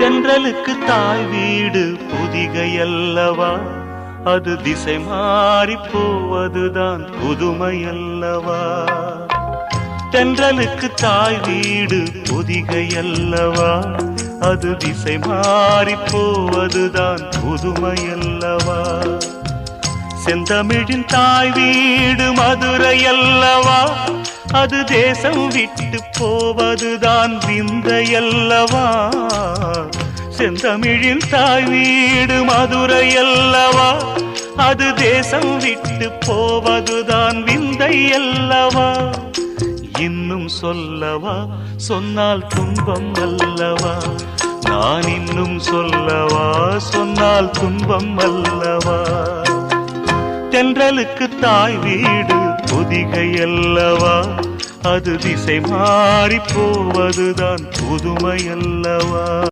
தென்றலுக்கு தாய் வீடு புதிகையல்லவா, அது திசை மாறி போவதுதான் புதுமையல்லவா. தென்றலுக்கு தாய் வீடு புதிகையல்லவா, அது திசை மாறி போவதுதான் புதுமையல்லவா. செந்தமிழின் தாய் வீடு மதுரையல்லவா, அது தேசம் விட்டு போவதுதான் விந்தையல்லவா. செந்தமிழின் தாய் வீடு மதுரையல்லவா, அது தேசம் விட்டு போவதுதான் விந்தையல்லவா. இன்னும் சொல்லவா, சொன்னால் துன்பம் அல்லவா. நான் இன்னும் சொல்லவா, சொன்னால் துன்பம் அல்லவா. தென்றலுக்கு தாய் வீடு பொதிகையல்லவா, அது திசை மாறி போவதுதான் புதுமையல்லவா.